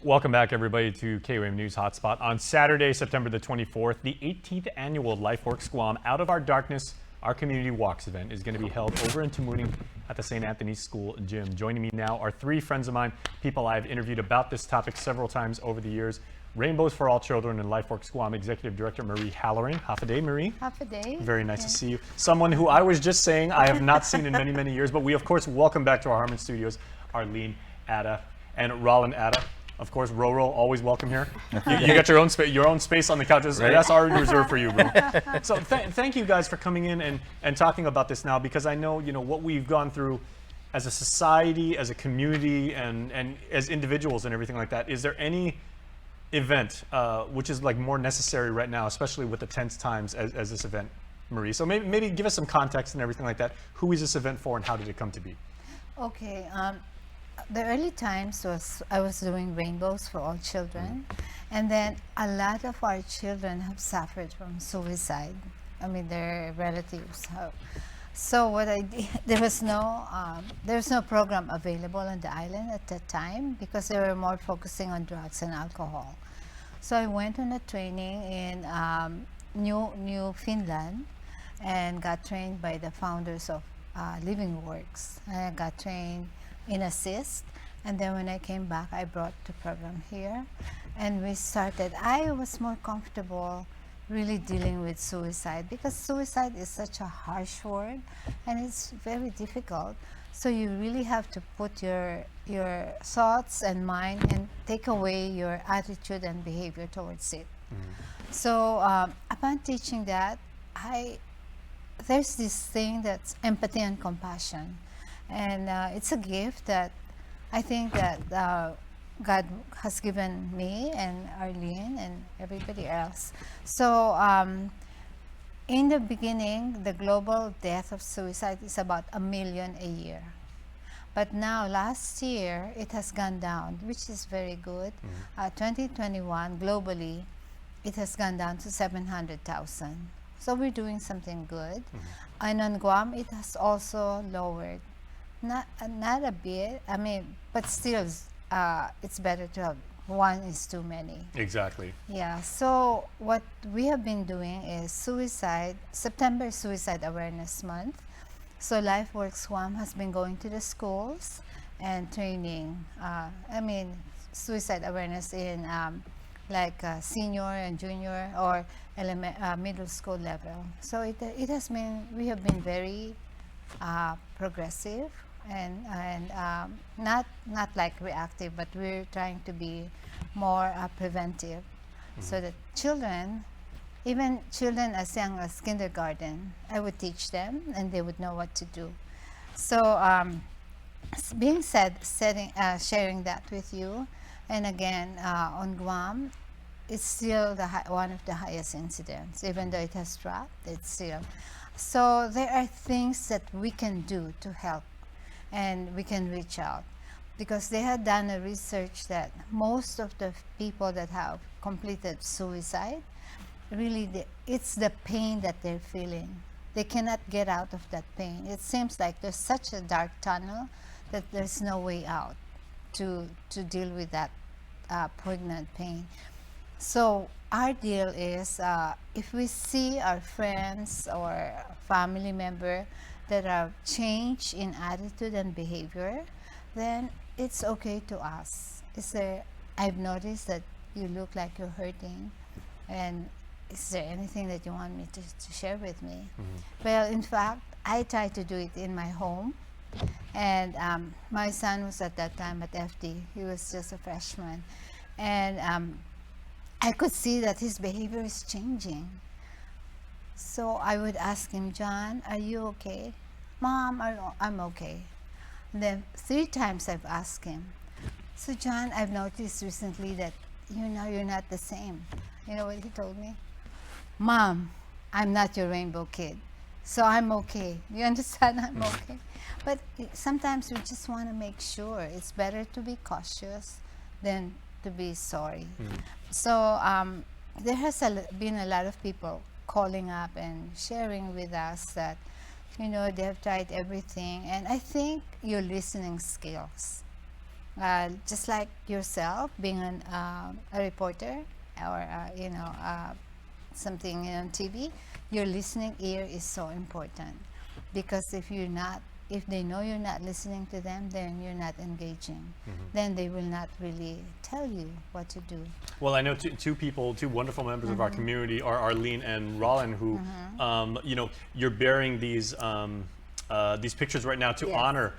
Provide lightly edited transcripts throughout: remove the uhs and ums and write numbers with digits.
Welcome back, everybody, to KOM News Hotspot. On Saturday, September the 24th, the 18th annual LifeWorks Guam Out of Our Darkness, Our Community Walks event is going to be held over in Tamuning at the St. Anthony's School Gym. Joining me now are three friends of mine, people I've interviewed about this topic several times over the years. Rainbows for All Children and LifeWorks Guam Executive Director Marie Halloran. Half a day, Marie. Half a day. Very nice to see you. Someone who I was just saying I have not seen in many, many years, but we, of course, welcome back to our Harmon Studios, Arlene Ada and Roland Ada. Of course, Roro, always welcome here. You got your own space on the couches. Right. That's already reserved for you, bro. So thank you guys for coming in and talking about this now, because I know what we've gone through as a society, as a community, and as individuals and everything like that. Is there any event which is like more necessary right now, especially with the tense times as this event, Marie? So maybe give us some context and everything like that. Who is this event for, and how did it come to be? Okay. The early times I was doing Rainbows for All Children, and then a lot of our children have suffered from suicide. I mean, their relatives have. So what I did, there was no program available on the island at that time, because they were more focusing on drugs and alcohol. So I went on a training in New Finland and got trained by the founders of Living Works. I got trained in Assist, and then when I came back, I brought the program here, and we started. I was more comfortable really dealing with suicide, because suicide is such a harsh word and it's very difficult. So you really have to put your thoughts and mind and take away your attitude and behavior towards it. So upon teaching that, there's this thing that's empathy and compassion. And it's a gift that I think that God has given me and Arlene and everybody else. So in the beginning, the global death of suicide is about 1 million a year. But now, last year, it has gone down, which is very good. 2021, globally, it has gone down to 700,000. So we're doing something good. And on Guam, it has also lowered. Not a bit, I mean, but still, it's better to have one is too many. Exactly. Yeah, so what we have been doing is September Suicide Awareness Month. So LifeWorks Guam has been going to the schools and training, suicide awareness in senior and junior or middle school level. So we have been very progressive and not like reactive, but we're trying to be more preventive, so that even children as young as kindergarten, I would teach them and they would know what to do. So being said, sharing that with you, and again on Guam, it's still one of the highest incidents, even though it has dropped. It's still. So there are things that we can do to help, and we can reach out, because they had done a research that most of the people that have completed suicide, really it's the pain that they're feeling. They cannot get out of that pain. It seems like there's such a dark tunnel that there's no way out to deal with that poignant pain. So our deal is, if we see our friends or family member that have changed in attitude and behavior, then it's okay to ask. I've noticed that you look like you're hurting, and is there anything that you want me to share with me? Well, in fact, I try to do it in my home. And my son was at that time at FD. He was just a freshman. And I could see that his behavior is changing. So I would ask him, John, are you okay? Mom, I'm okay. And then 3 times I've asked him, so John, I've noticed recently that you're not the same. You know what he told me? Mom, I'm not your rainbow kid, so I'm okay. You understand? I'm okay. But sometimes we just want to make sure. It's better to be cautious than to be sorry. So there has been a lot of people calling up and sharing with us that, they have tried everything. And I think your listening skills just like yourself, being a reporter or something on TV, your listening ear is so important, because if they know you're not listening to them, then you're not engaging. Then they will not really tell you what to do. Well, I know two wonderful members of our community are Arlene and Rollin, who, you're bearing these pictures right now to Yes. honor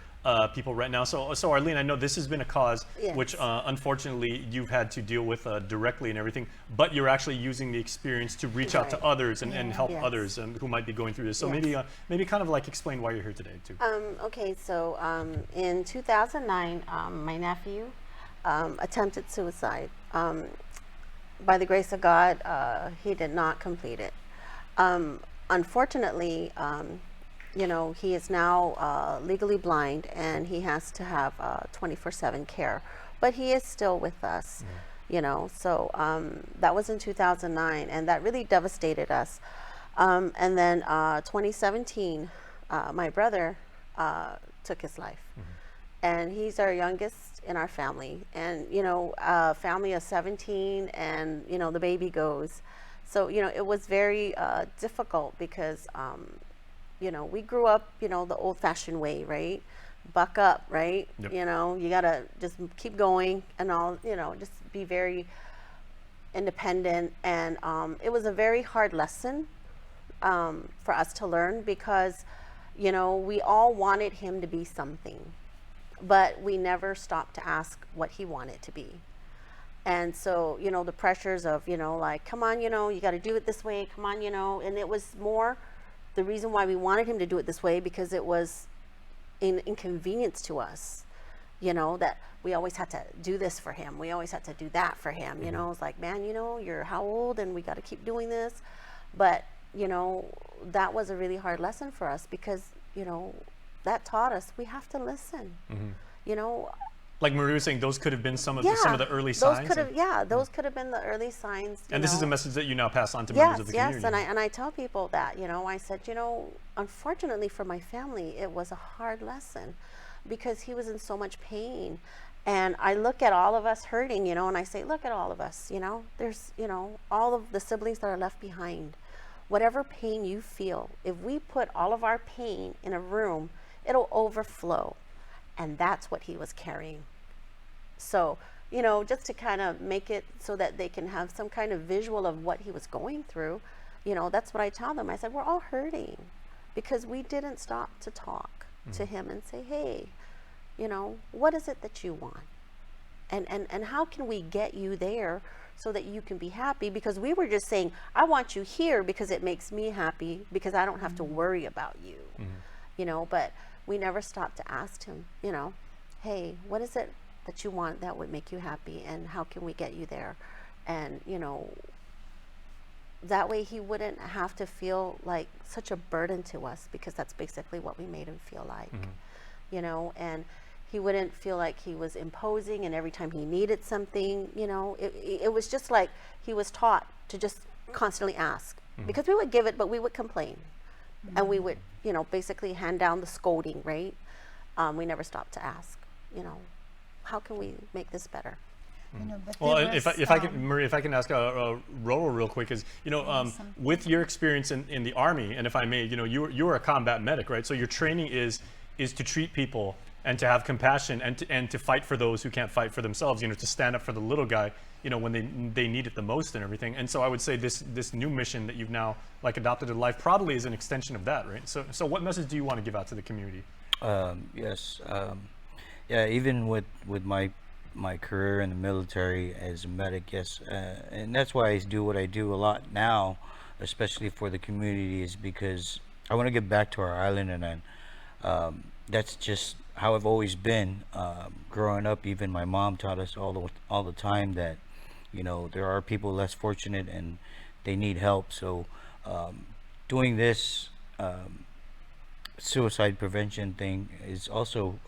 people right now. So Arlene, I know this has been a cause Yes. which unfortunately you've had to deal with directly and everything, but you're actually using the experience to reach out to Right. others and help Yes. others who might be going through this. So Yes. maybe kind of like explain why you're here today too. Okay, so in 2009, my nephew attempted suicide. By the grace of God, he did not complete it. Unfortunately, he is now legally blind, and he has to have 24/7 care, but he is still with us. So that was in 2009, and that really devastated us. And then 2017, my brother took his life, and he's our youngest in our family, and family of 17, and the baby goes. So it was very difficult, because we grew up the old-fashioned way, right? Buck up, right? Yep. You gotta just keep going, and all, just be very independent. And it was a very hard lesson for us to learn, because we all wanted him to be something, but we never stopped to ask what he wanted to be. And so the pressures of like, come on, you got to do it this way, come on, and it was more the reason why we wanted him to do it this way, because it was an inconvenience to us, that we always had to do this for him, we always had to do that for him. It's like, man, you're how old, and we got to keep doing this. But that was a really hard lesson for us, because that taught us we have to listen. Like Marie was saying, those could have been some of Yeah, the early those signs. could have those could have been the early signs. And this is a message that you now pass on to members of the community. Yes, and I tell people that, I said, unfortunately for my family, it was a hard lesson, because he was in so much pain. And I look at all of us hurting, and I say, look at all of us, there's, all of the siblings that are left behind. Whatever pain you feel, if we put all of our pain in a room, it'll overflow. And that's what he was carrying. So, just to kind of make it so that they can have some kind of visual of what he was going through, that's what I tell them. I said, we're all hurting, because we didn't stop to talk to him and say, hey, what is it that you want? And how can we get you there so that you can be happy? Because we were just saying, I want you here because it makes me happy, because I don't have to worry about you, but we never stopped to ask him, hey, what is it that you want that would make you happy, and how can we get you there? And that way he wouldn't have to feel like such a burden to us, because that's basically what we made him feel like. And he wouldn't feel like he was imposing, and every time he needed something, it was just like he was taught to just constantly ask, because we would give it, but we would complain, and we would basically hand down the scolding, right? We never stopped to ask, how can we make this better? But Well, there if was, I can, Marie, if I can ask Roro real quick, is with your experience in the Army, and if I may, you were a combat medic, right? So your training is to treat people and to have compassion and to fight for those who can't fight for themselves. To stand up for the little guy, when they need it the most and everything. And so I would say this new mission that you've now adopted in life probably is an extension of that, right? So what message do you want to give out to the community? Yes. Yeah. Even with my career in the military as a medic, yes, and that's why I do what I do a lot now, especially for the community, is because I want to get back to our island, and that's just how I've always been. Growing up, even my mom taught us all the time that there are people less fortunate and they need help. So doing this suicide prevention thing is also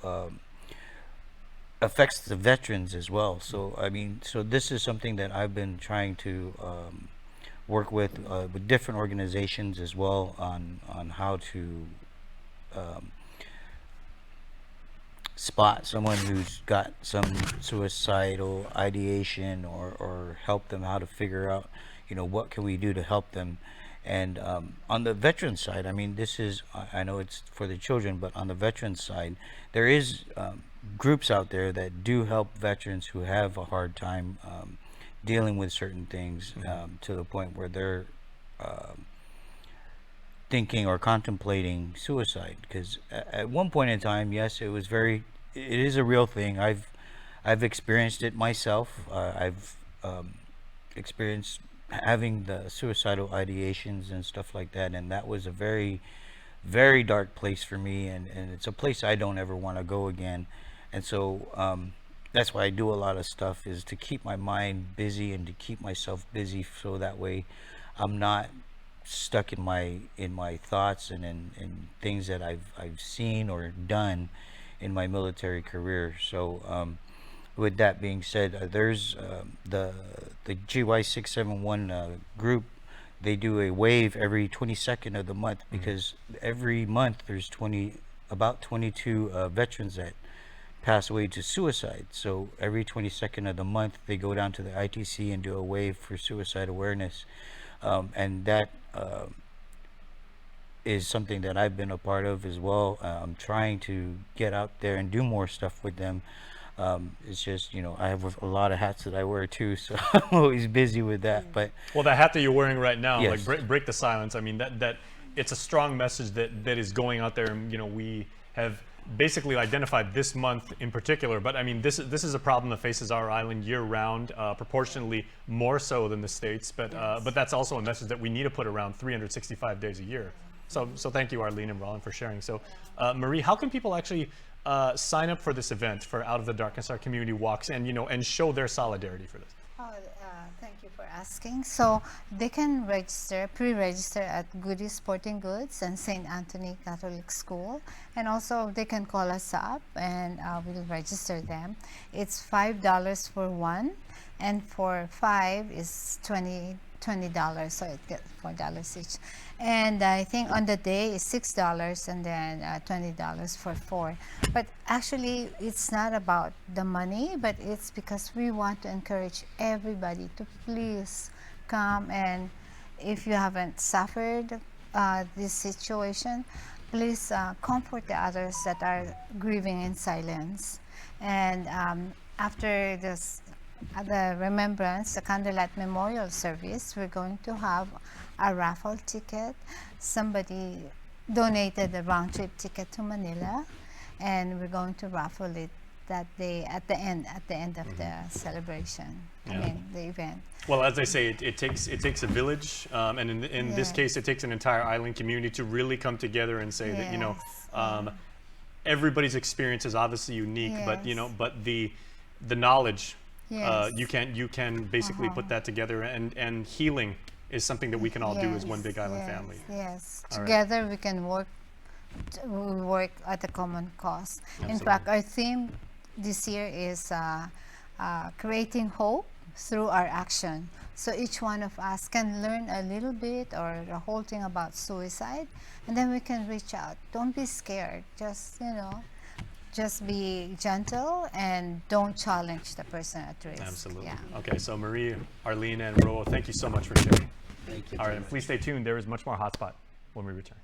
affects the veterans as well. So so this is something that I've been trying to work with different organizations as well on how to spot someone who's got some suicidal ideation, or help them how to figure out, what can we do to help them. And on the veteran side, I mean, this is, I know it's for the children, but on the veteran side, there is groups out there that do help veterans who have a hard time dealing with certain things, to the point where they're thinking or contemplating suicide. Because at one point in time, yes, it is a real thing. I've experienced it myself. I've experienced having the suicidal ideations and stuff like that, and that was a very, very dark place for me, and it's a place I don't ever want to go again. And so that's why I do a lot of stuff, is to keep my mind busy and to keep myself busy, so that way I'm not stuck in my thoughts and in things that I've seen or done in my military career. So with that being said, there's the GY 671 group. They do a wave every 22nd of the month, because every month there's about 22 veterans that pass away to suicide. So every 22nd of the month they go down to the ITC and do a wave for suicide awareness. And that is something that I've been a part of as well. I'm trying to get out there and do more stuff with them. It's just, I have a lot of hats that I wear too, so I'm always busy with that. But Well, the hat that you're wearing right now, Yes. like break the silence. I mean, that it's a strong message that is going out there, and we have basically identified this month in particular. But I mean, this is a problem that faces our island year round, proportionally more so than the States. But that's also a message that we need to put around 365 days a year. So thank you, Arlene and Roland, for sharing. So Marie, how can people actually sign up for this event, for Out of the Darkness Our Community Walks, and and show their solidarity for this? Thank you for asking. So they can pre-register at Goody Sporting Goods and St. Anthony Catholic School, and also they can call us up and we'll register them. It's $5 for one, and for five is $20, so it gets $4 each. And I think on the day is $6, and then $20 for four. But actually, it's not about the money, but it's because we want to encourage everybody to please come. And if you haven't suffered this situation, please comfort the others that are grieving in silence. And after this, the remembrance, the candlelight memorial service, we're going to have a raffle ticket. Somebody donated a round trip ticket to Manila, and we're going to raffle it that day at the end of the celebration. Yeah. I mean, the event. Well, as they say, it takes a village, and in this Yes. case, it takes an entire island community to really come together and say that Yes. everybody's experience is obviously unique, but Yes. but the knowledge, Yes. you can basically put that together, and healing is something that we can all do as one big island family. Yes, All right. together we can work at a common cause. In Absolutely. fact, our theme this year is creating hope through our action. So each one of us can learn a little bit or the whole thing about suicide, and then we can reach out. Don't be scared. Just be gentle and don't challenge the person at risk. Absolutely. Yeah. Okay, so Marie, Arlene, and Ro, thank you so much for sharing. thank you. All right, and please stay tuned. There is much more Hotspot when we return.